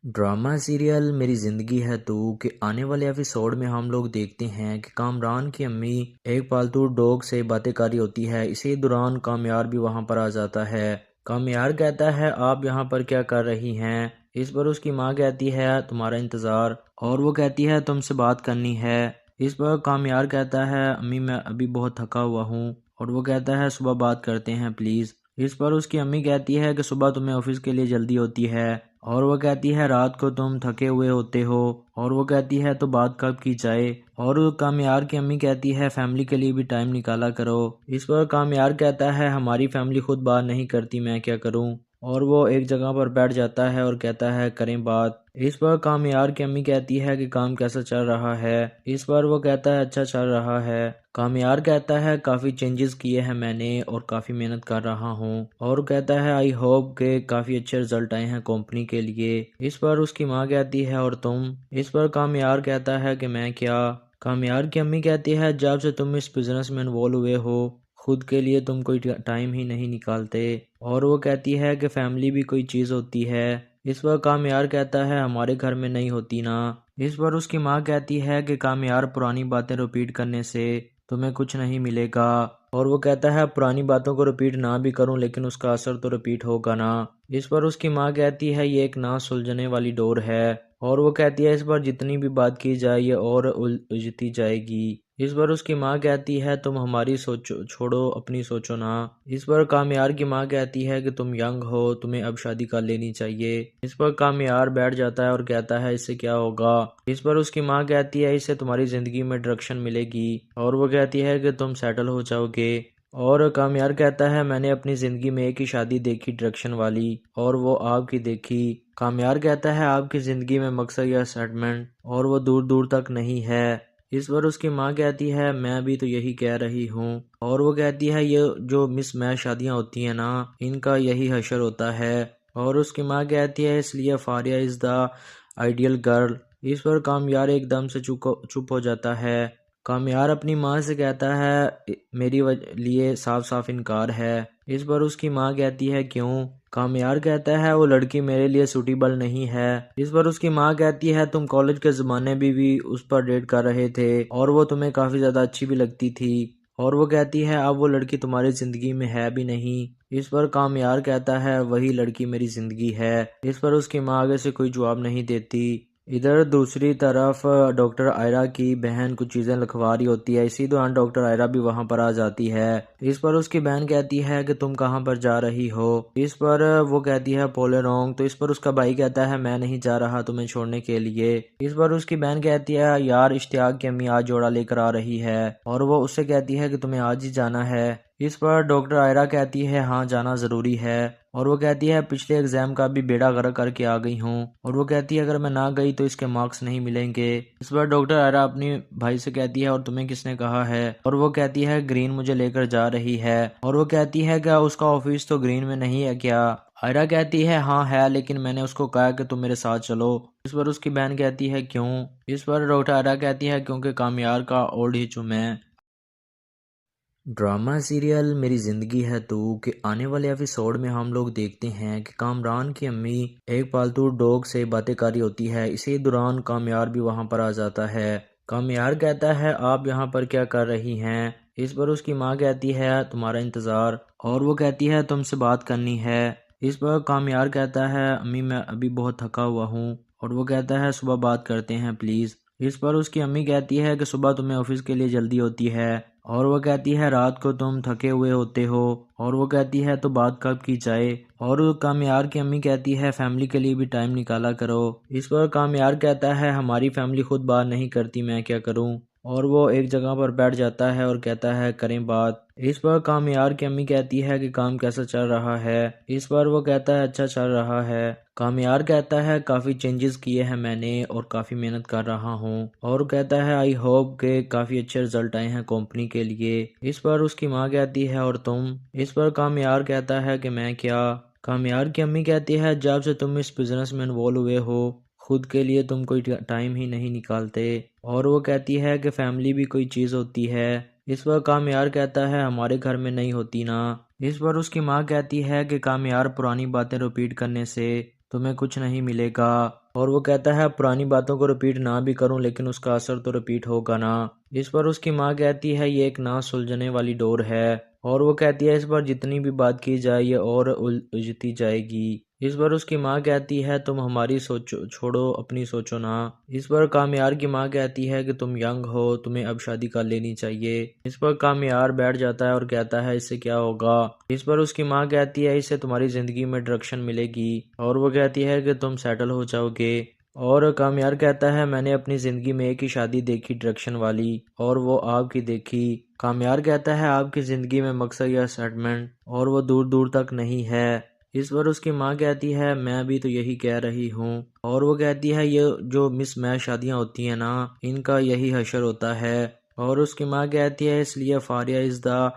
ड्रामा सीरियल मेरी ज़िंदगी है तू के आने वाले एपिसोड में हम लोग देखते हैं कि कामरान की अम्मी एक पालतू डॉग से बातें कर रही होती है। इसी दौरान कामयार भी वहां पर आ जाता है। कामयार कहता है आप यहाँ पर क्या कर रही हैं। इस पर उसकी माँ कहती है तुम्हारा इंतज़ार, और वो कहती है तुमसे बात करनी है। इस पर कामयार कहता है अम्मी मैं अभी बहुत थका हुआ हूँ, और वो कहता है सुबह बात करते हैं प्लीज़। इस पर उसकी अम्मी कहती है कि सुबह तुम्हें ऑफिस के लिए जल्दी होती है, और वो कहती है रात को तुम थके हुए होते हो, और वो कहती है तो बात कब की जाए। और कामयार की अम्मी कहती है फैमिली के लिए भी टाइम निकाला करो। इस पर कामयार कहता है हमारी फैमिली खुद बात नहीं करती, मैं क्या करूं। और वो एक जगह पर बैठ जाता है और कहता है करें बात। इस पर कामयार की अम्मी कहती है कि काम कैसा चल रहा है। इस पर वो कहता है अच्छा चल रहा है। कामयार कहता है काफ़ी चेंजेस किए हैं मैंने और काफ़ी मेहनत कर रहा हूँ, और कहता है आई होप के काफ़ी अच्छे रिजल्ट आए हैं कंपनी के लिए। इस पर उसकी माँ कहती है और तुम। इस पर कामयार कहता है कि मैं क्या। कामयार की अम्मी कहती है जब से तुम इस बिज़नेस में इन्वॉल्व हुए हो खुद के लिए तुम कोई टाइम ही नहीं निकालते। और वो कहती है कि फैमिली भी कोई चीज़ होती है। इस पर कामयार कहता है हमारे घर में नहीं होती ना। इस पर उसकी माँ कहती है कि कामयार पुरानी बातें रिपीट करने से तुम्हें कुछ नहीं मिलेगा। और वो कहता है पुरानी बातों को रिपीट ना भी करूं लेकिन उसका असर तो रिपीट होगा ना। इस पर उसकी माँ कहती है ये एक ना सुलझने वाली डोर है। और वो कहती है इस पर जितनी भी बात की जाए ये और उलझती जाएगी। इस पर उसकी माँ कहती है तुम हमारी सोचो छोड़ो अपनी सोचो ना। इस पर कामयार की माँ कहती है कि तुम यंग हो तुम्हें अब शादी कर लेनी चाहिए। इस पर कामयार बैठ जाता है और कहता है इससे क्या होगा। इस पर उसकी माँ कहती है इससे तुम्हारी जिंदगी में डायरेक्शन मिलेगी। और वो कहती है कि तुम सेटल हो जाओगे। और कामयार कहता है मैंने अपनी ज़िंदगी में एक ही शादी देखी डायरेक्शन वाली और वो आपकी देखी। कामयार कहता है आपकी ज़िंदगी में मकसद या सेटलमेंट और वो दूर दूर तक नहीं है। इस पर उसकी माँ कहती है मैं भी तो यही कह रही हूँ। और वो कहती है ये जो मिस मैच शादियाँ होती हैं ना इनका यही हशर होता है। और उसकी माँ कहती है इसलिए Faria is the ideal girl. इस पर कामयार एकदम से चुप हो जाता है। कामयार अपनी माँ से कहता है मेरी लिए साफ साफ इनकार है। इस पर उसकी माँ कहती है क्यों। कामयार कहता है वो लड़की मेरे लिए सूटेबल नहीं है। इस पर उसकी माँ कहती है तुम कॉलेज के ज़माने में भी उस पर डेट कर रहे थे और वो तुम्हें काफ़ी ज़्यादा अच्छी भी लगती थी। और वो कहती है अब वो लड़की तुम्हारी ज़िंदगी में है भी नहीं। इस पर कामयार कहता है वही लड़की मेरी ज़िंदगी है। इस पर उसकी माँ आगे से कोई जवाब नहीं देती। इधर दूसरी तरफ डॉक्टर आयरा की बहन कुछ चीज़ें लिखवा रही होती है। इसी दौरान डॉक्टर आयरा भी वहां पर आ जाती है। इस पर उसकी बहन कहती है कि तुम कहां पर जा रही हो। इस पर वो कहती है पोलेरोंग। तो इस पर उसका भाई कहता है मैं नहीं जा रहा तुम्हें छोड़ने के लिए। इस पर उसकी बहन कहती है यार इश्तियाक की अम्मी आज जोड़ा लेकर आ रही है और वो उससे कहती है कि तुम्हें आज ही जाना है। इस पर डॉक्टर आयरा कहती है हाँ जाना ज़रूरी है। और वो कहती है पिछले एग्जाम का भी बेड़ा गर्क करके आ गई हूँ। और वो कहती है अगर मैं ना गई तो इसके मार्क्स नहीं मिलेंगे। इस पर डॉक्टर आयरा अपनी भाई से कहती है और तुम्हें किसने कहा है। और वो कहती है ग्रीन मुझे लेकर जा रही है। और वो कहती है क्या उसका ऑफिस तो ग्रीन में नहीं है क्या। आयरा कहती है हाँ है लेकिन मैंने उसको कहा कि तुम मेरे साथ चलो। इस पर उसकी बहन कहती है क्यों। इस पर डॉक्टर आयरा कहती है क्योंकि कामयार का ओल्ड ही चुम है। ड्रामा सीरियल मेरी ज़िंदगी है तू के आने वाले एपिसोड में हम लोग देखते हैं कि कामरान की अम्मी एक पालतू डॉग से बातें कर रही होती है। इसी दौरान कामयार भी वहां पर आ जाता है। कामयार कहता है आप यहाँ पर क्या कर रही हैं। इस पर उसकी माँ कहती है तुम्हारा इंतज़ार। और वो कहती है तुमसे बात करनी है। इस पर कामयार कहता है अम्मी मैं अभी बहुत थका हुआ हूँ। और वो कहता है सुबह बात करते हैं प्लीज़। इस पर उसकी अम्मी कहती है कि सुबह तुम्हें ऑफिस के लिए जल्दी होती है। और वो कहती है रात को तुम थके हुए होते हो। और वो कहती है तो बात कब की जाए। और कामयार की अम्मी कहती है फैमिली के लिए भी टाइम निकाला करो। इस पर कामयार कहता है हमारी फैमिली खुद बात नहीं करती मैं क्या करूं। और वो एक जगह पर बैठ जाता है और कहता है करें बात। इस पर कामयार की अम्मी कहती है कि काम कैसा चल रहा है। इस पर वो कहता है अच्छा चल रहा है। कामयार कहता है काफ़ी चेंजेस किए हैं मैंने और काफ़ी मेहनत कर रहा हूँ। और कहता है आई होप के काफ़ी अच्छे रिजल्ट आए हैं कंपनी के लिए। इस पर उसकी माँ कहती है और तुम। इस पर कामयार कहता है कि मैं क्या। कामयार की अम्मी कहती है जब से तुम इस बिजनेस में इन्वॉल्व हुए हो खुद के लिए तुम कोई टाइम ही नहीं निकालते। और वो कहती है कि फैमिली भी कोई चीज़ होती है। इस पर कामयार कहता है हमारे घर में नहीं होती ना। इस पर उसकी माँ कहती है कि कामयार पुरानी बातें रिपीट करने से तुम्हें कुछ नहीं मिलेगा। और वो कहता है पुरानी बातों को रिपीट ना भी करूं लेकिन उसका असर तो रिपीट होगा ना। इस पर उसकी माँ कहती है ये एक ना सुलझने वाली डोर है। और वो कहती है इस पर जितनी भी बात की जाए ये और उलझती जाएगी। इस पर उसकी माँ कहती है तुम हमारी सोचो छोड़ो अपनी सोचो ना। इस पर कामयार की माँ कहती है कि तुम यंग हो तुम्हें अब शादी कर लेनी चाहिए। इस पर कामयार बैठ जाता है और कहता है इससे क्या होगा। इस पर उसकी माँ कहती है इससे तुम्हारी ज़िंदगी में डायरेक्शन मिलेगी। और वो कहती है कि तुम सेटल हो जाओगे। और कामयार कहता है मैंने अपनी ज़िंदगी में एक ही शादी देखी डायरेक्शन वाली और वो आपकी देखी। कामयार कहता है आपकी ज़िंदगी में मकसद या सेटलमेंट और वो दूर दूर तक नहीं है। इस पर उसकी माँ कहती है मैं भी तो यही कह रही हूँ। और वो कहती है ये जो मिस मैच शादियाँ होती हैं ना इनका यही हशर होता है। और उसकी माँ कहती है इसलिए Faria is the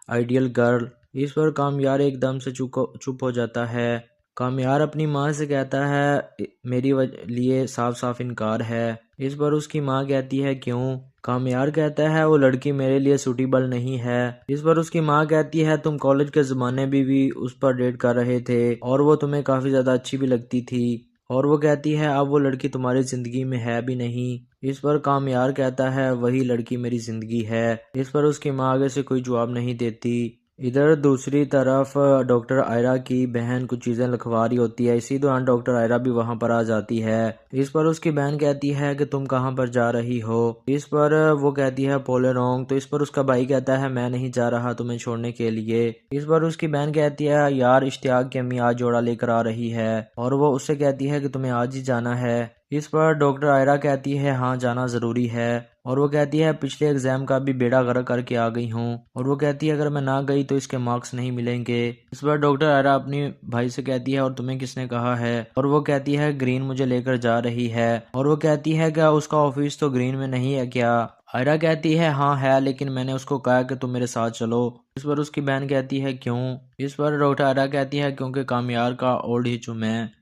ideal girl. इस पर कामयार एकदम से चुप हो जाता है। कामयार अपनी माँ से कहता है मेरी लिए साफ साफ इनकार है। इस पर उसकी माँ कहती है क्यों। कामयार कहता है वो लड़की मेरे लिए सूटेबल नहीं है। इस पर उसकी माँ कहती है तुम कॉलेज के ज़माने में भी उस पर डेट कर रहे थे और वो तुम्हें काफ़ी ज़्यादा अच्छी भी लगती थी। और वो कहती है अब वो लड़की तुम्हारी ज़िंदगी में है भी नहीं। इस पर कामयार कहता है वही लड़की मेरी ज़िंदगी है। इस पर उसकी माँ आगे से कोई जवाब नहीं देती। इधर दूसरी तरफ डॉक्टर आयरा की बहन कुछ चीज़ें लिखवा रही होती है। इसी दौरान डॉक्टर आयरा भी वहां पर आ जाती है। इस पर उसकी बहन कहती है कि तुम कहां पर जा रही हो। इस पर वो कहती है पोलेरोंग। तो इस पर उसका भाई कहता है मैं नहीं जा रहा तुम्हें छोड़ने के लिए। इस पर उसकी बहन कहती है यार इश्तियाक की अम्मी आज जोड़ा लेकर आ रही है और वो उससे कहती है कि तुम्हें आज ही जाना है। इस पर डॉक्टर आयरा कहती है हाँ जाना ज़रूरी है और वो कहती है पिछले एग्जाम का भी बेड़ा गर्क करके आ गई हूँ। और वो कहती है अगर मैं ना गई तो इसके मार्क्स नहीं मिलेंगे। इस पर डॉक्टर आयरा अपनी भाई से कहती है और तुम्हें किसने कहा है। और वो कहती है ग्रीन मुझे लेकर जा रही है। और वो कहती है क्या उसका ऑफिस तो ग्रीन में नहीं है क्या। आयरा कहती है हाँ है लेकिन मैंने उसको कहा कि तुम मेरे साथ चलो। इस पर उसकी बहन कहती है क्यों। इस पर डॉक्टर आयरा कहती है क्योंकि कामयार का ओल्ड ही चुम है।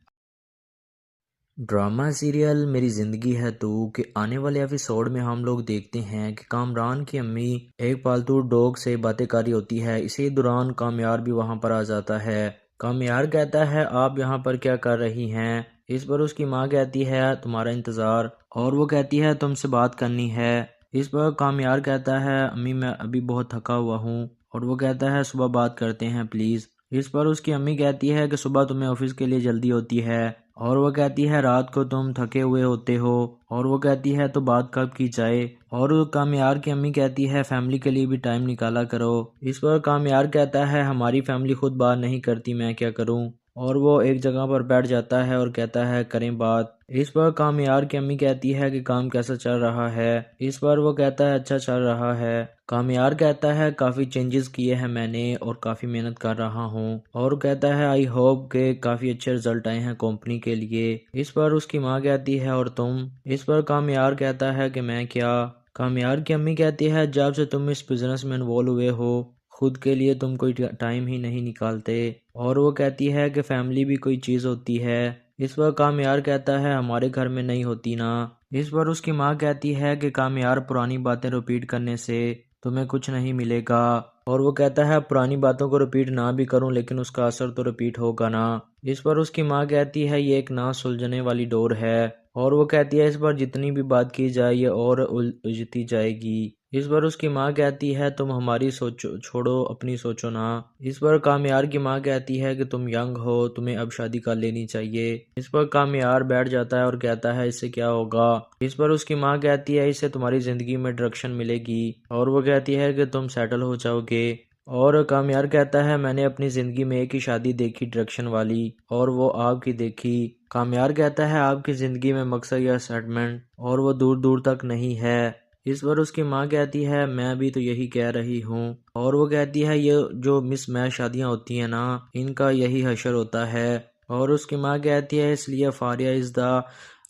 ड्रामा सीरियल मेरी ज़िंदगी है तू के आने वाले एपिसोड में हम लोग देखते हैं कि कामरान की अम्मी एक पालतू डॉग से बातें कर रही होती है। इसी दौरान कामयार भी वहां पर आ जाता है। कामयार कहता है आप यहाँ पर क्या कर रही हैं। इस पर उसकी माँ कहती है तुम्हारा इंतज़ार। और वो कहती है तुमसे बात करनी है। इस पर कामयार कहता है अम्मी मैं अभी बहुत थका हुआ हूँ। और वो कहता है सुबह बात करते हैं प्लीज़। इस पर उसकी अम्मी कहती है कि सुबह तुम्हें ऑफिस के लिए जल्दी होती है। और वो कहती है रात को तुम थके हुए होते हो। और वो कहती है तो बात कब की जाए। और कामयार की अम्मी कहती है फैमिली के लिए भी टाइम निकाला करो। इस पर कामयार कहता है हमारी फैमिली खुद बात नहीं करती मैं क्या करूं। और वो एक जगह पर बैठ जाता है और कहता है करें बात। इस पर कामयार की अम्मी कहती है कि काम कैसा चल रहा है। इस पर वो कहता है अच्छा चल रहा है। कामयार कहता है काफ़ी चेंजेस किए हैं मैंने और काफ़ी मेहनत कर रहा हूँ। और कहता है आई होप के काफ़ी अच्छे रिजल्ट आए हैं कंपनी के लिए। इस पर उसकी माँ कहती है और तुम। इस पर कामयार कहता है कि मैं क्या। कामयार की अम्मी कहती है जब से तुम इस बिजनेस में इन्वॉल्व हुए हो खुद के लिए तुम कोई टाइम ही नहीं निकालते। और वो कहती है कि फैमिली भी कोई चीज़ होती है। इस पर कामयार कहता है हमारे घर में नहीं होती ना। इस पर उसकी माँ कहती है कि कामयार पुरानी बातें रिपीट करने से तुम्हें कुछ नहीं मिलेगा। और वो कहता है पुरानी बातों को रिपीट ना भी करूं लेकिन उसका असर तो रिपीट होगा ना। इस पर उसकी माँ कहती है ये एक ना सुलझने वाली डोर है। और वो कहती है इस पर जितनी भी बात की जाए ये और उलझती जाएगी। इस पर उसकी माँ कहती है तुम हमारी सोचो छोड़ो अपनी सोचो ना। इस पर कामयार की माँ कहती है कि तुम यंग हो तुम्हें अब शादी कर लेनी चाहिए। इस पर कामयार बैठ जाता है और कहता है इससे क्या होगा। इस पर उसकी माँ कहती है इससे तुम्हारी जिंदगी में डायरेक्शन मिलेगी। और वो कहती है कि तुम सेटल हो जाओगे। और कामयार कहता है मैंने अपनी ज़िंदगी में एक ही शादी देखी डायरेक्शन वाली और वो आपकी देखी। कामयार कहता है आपकी ज़िंदगी में मकसद या सेटलमेंट और वो दूर दूर तक नहीं है। इस पर उसकी माँ कहती है मैं भी तो यही कह रही हूँ। और वो कहती है ये जो मिस मैच शादियाँ होती हैं ना इनका यही हशर होता है। और उसकी माँ कहती है इसलिए Faria is the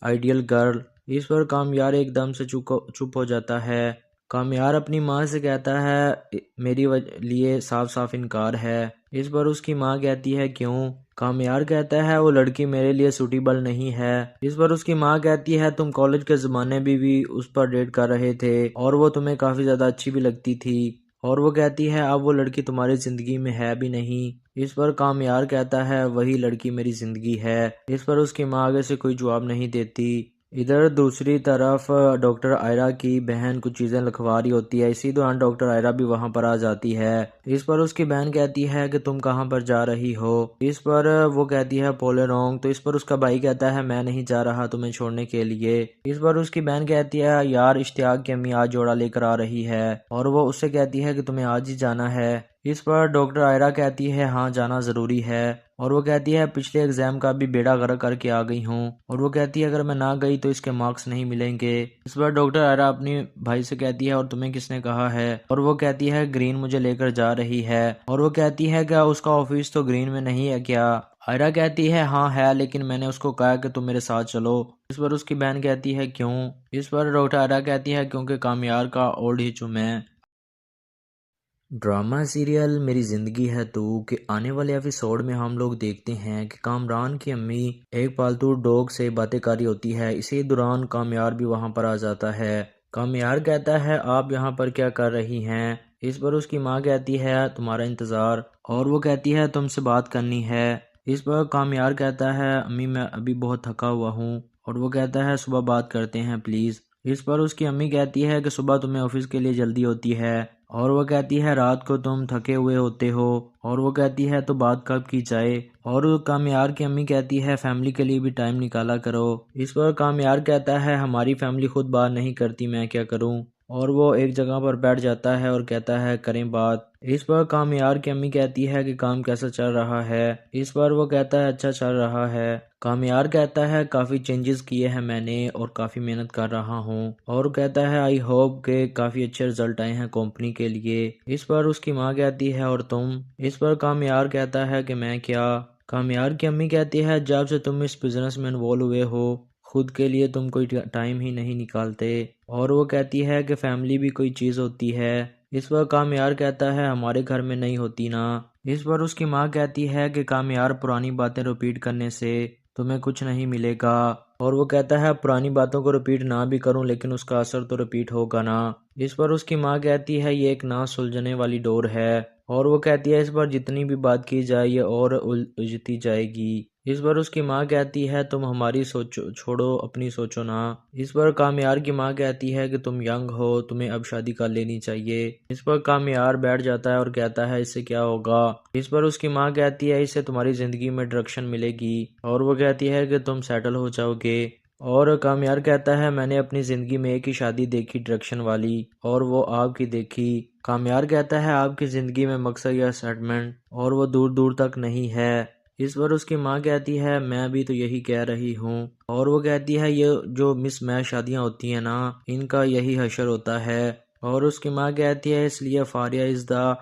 ideal girl. इस पर कामयार एकदम से चुप हो जाता है। कामयार अपनी माँ से कहता है मेरी लिए साफ साफ इनकार है। इस पर उसकी माँ कहती है क्यों। कामयार कहता है वो लड़की मेरे लिए सूटेबल नहीं है। इस पर उसकी माँ कहती है तुम कॉलेज के ज़माने में भी उस पर डेट कर रहे थे और वो तुम्हें काफ़ी ज़्यादा अच्छी भी लगती थी। और वो कहती है अब वो लड़की तुम्हारी ज़िंदगी में है भी नहीं। इस पर कामयार कहता है वही लड़की मेरी ज़िंदगी है। इस पर उसकी माँ आगे से कोई जवाब नहीं देती। इधर दूसरी तरफ डॉक्टर आयरा की बहन कुछ चीज़ें लिखवा रही होती है। इसी दौरान डॉक्टर आयरा भी वहां पर आ जाती है। इस पर उसकी बहन कहती है कि तुम कहां पर जा रही हो। इस पर वो कहती है पोलेरोंग। तो इस पर उसका भाई कहता है मैं नहीं जा रहा तुम्हें छोड़ने के लिए। इस पर उसकी बहन कहती है यार इश्तियाक की अम्मी आज जोड़ा लेकर आ रही है और वो उससे कहती है कि तुम्हें आज ही जाना है। इस पर डॉक्टर आयरा कहती है हाँ जाना ज़रूरी है। और वो कहती है पिछले एग्जाम का भी बेड़ा गर्क करके आ गई हूँ। और वो कहती है अगर मैं ना गई तो इसके मार्क्स नहीं मिलेंगे। इस पर डॉक्टर आयरा अपनी भाई से कहती है और तुम्हें किसने कहा है। और वो कहती है ग्रीन मुझे लेकर जा रही है। और वो कहती है क्या उसका ऑफिस तो ग्रीन में नहीं है क्या। आयरा कहती है हाँ है लेकिन मैंने उसको कहा कि तुम मेरे साथ चलो। इस पर उसकी बहन कहती है क्यों। इस पर डॉक्टर आयरा कहती है क्योंकि कामयार का ओल्ड ही चुम है। ड्रामा सीरियल मेरी ज़िंदगी है तू के आने वाले एपिसोड में हम लोग देखते हैं कि कामरान की अम्मी एक पालतू डॉग से बातें कर रही होती है। इसी दौरान कामयार भी वहां पर आ जाता है। कामयार कहता है आप यहाँ पर क्या कर रही हैं। इस पर उसकी माँ कहती है तुम्हारा इंतज़ार। और वो कहती है तुमसे बात करनी है। इस पर कामयार कहता है अम्मी मैं अभी बहुत थका हुआ हूँ। और वो कहता है सुबह बात करते हैं प्लीज़। इस पर उसकी अम्मी कहती है कि सुबह तुम्हें ऑफिस के लिए जल्दी होती है, और वो कहती है रात को तुम थके हुए होते हो, और वो कहती है तो बात कब की जाए। और कामयार की अम्मी कहती है फैमिली के लिए भी टाइम निकाला करो। इस पर कामयार कहता है हमारी फैमिली खुद बात नहीं करती, मैं क्या करूं। और वो एक जगह पर बैठ जाता है और कहता है करें बात। इस पर कामयार की अम्मी कहती है कि काम कैसा चल रहा है। इस पर वो कहता है अच्छा चल रहा है। कामयार कहता है काफ़ी चेंजेस किए हैं मैंने और काफ़ी मेहनत कर रहा हूँ। और कहता है आई होप के काफ़ी अच्छे रिजल्ट आए हैं कंपनी के लिए। इस पर उसकी माँ कहती है और तुम। इस पर कामयार कहता है कि मैं क्या। कामयार की अम्मी कहती है जब से तुम इस बिज़नेस में इन्वॉल्व हुए हो खुद के लिए तुम कोई टाइम ही नहीं निकालते। और वो कहती है कि फैमिली भी कोई चीज़ होती है। इस पर कामयार कहता है हमारे घर में नहीं होती ना। इस पर उसकी माँ कहती है कि कामयार पुरानी बातें रिपीट करने से तुम्हें कुछ नहीं मिलेगा। और वो कहता है पुरानी बातों को रिपीट ना भी करूं लेकिन उसका असर तो रिपीट होगा ना। इस पर उसकी माँ कहती है ये एक ना सुलझने वाली डोर है। और वो कहती है इस पर जितनी भी बात की जाए ये और उलझती जाएगी। इस पर उसकी माँ कहती है तुम हमारी सोचो छोड़ो अपनी सोचो ना। इस पर कामयार की माँ कहती है कि तुम यंग हो तुम्हें अब शादी कर लेनी चाहिए। इस पर कामयार बैठ जाता है और कहता है इससे क्या होगा। इस पर उसकी माँ कहती है इससे तुम्हारी ज़िंदगी में डायरेक्शन मिलेगी। और वो कहती है कि तुम सेटल हो जाओगे। और कामयार कहता है मैंने अपनी ज़िंदगी में एक ही शादी देखी डायरेक्शन वाली और वो आपकी देखी। कामयार कहता है आपकी ज़िंदगी में मकसद या सेटलमेंट और वो दूर दूर तक नहीं है। इस पर उसकी माँ कहती है मैं भी तो यही कह रही हूँ। और वो कहती है ये जो मिस मैच शादियाँ होती हैं ना इनका यही हशर होता है। और उसकी माँ कहती है इसलिए Faria is the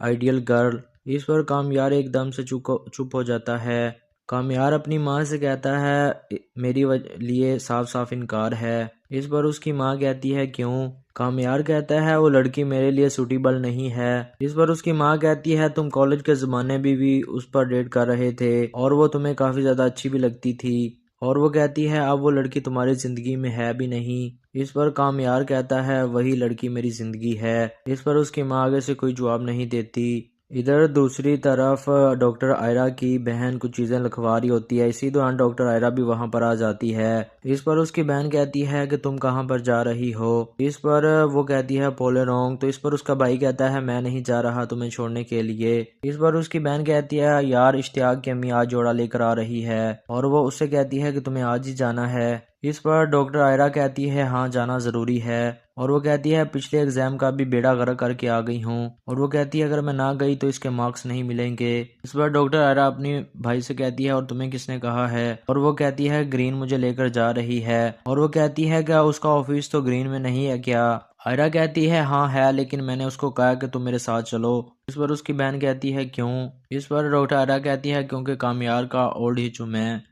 ideal girl. इस पर कामयार एकदम से चुप हो जाता है। कामयार अपनी माँ से कहता है मेरी लिए साफ साफ इनकार है। इस पर उसकी माँ कहती है क्यों। कामयार कहता है वो लड़की मेरे लिए सूटेबल नहीं है। इस पर उसकी माँ कहती है तुम कॉलेज के ज़माने में भी उस पर डेट कर रहे थे और वो तुम्हें काफ़ी ज़्यादा अच्छी भी लगती थी। और वो कहती है अब वो लड़की तुम्हारी ज़िंदगी में है भी नहीं। इस पर कामयार कहता है वही लड़की मेरी ज़िंदगी है। इस पर उसकी माँ आगे से कोई जवाब नहीं देती। इधर दूसरी तरफ डॉक्टर आयरा की बहन कुछ चीज़ें लिखवा रही होती है। इसी दौरान डॉक्टर आयरा भी वहां पर आ जाती है। इस पर उसकी बहन कहती है कि तुम कहां पर जा रही हो। इस पर वो कहती है पोलेरोंग। तो इस पर उसका भाई कहता है मैं नहीं जा रहा तुम्हें छोड़ने के लिए। इस पर उसकी बहन कहती है यार इश्तियाक की अम्मी आज जोड़ा लेकर आ रही है और वो उससे कहती है कि तुम्हें आज ही जाना है। इस पर डॉक्टर आयरा कहती है हाँ जाना ज़रूरी है। और वो कहती है पिछले एग्जाम का भी बेड़ा गर्क करके आ गई हूँ। और वो कहती है अगर मैं ना गई तो इसके मार्क्स नहीं मिलेंगे। इस पर डॉक्टर आयरा अपनी भाई से कहती है और तुम्हें किसने कहा है। और वो कहती है ग्रीन मुझे लेकर जा रही है। और वो कहती है क्या उसका ऑफिस तो ग्रीन में नहीं है क्या। आयरा कहती है हाँ है लेकिन मैंने उसको कहा कि तुम मेरे साथ चलो। इस पर उसकी बहन कहती है क्यों। इस पर डॉक्टर आयरा कहती है क्योंकि कामयार का ओल्ड ही चुम है।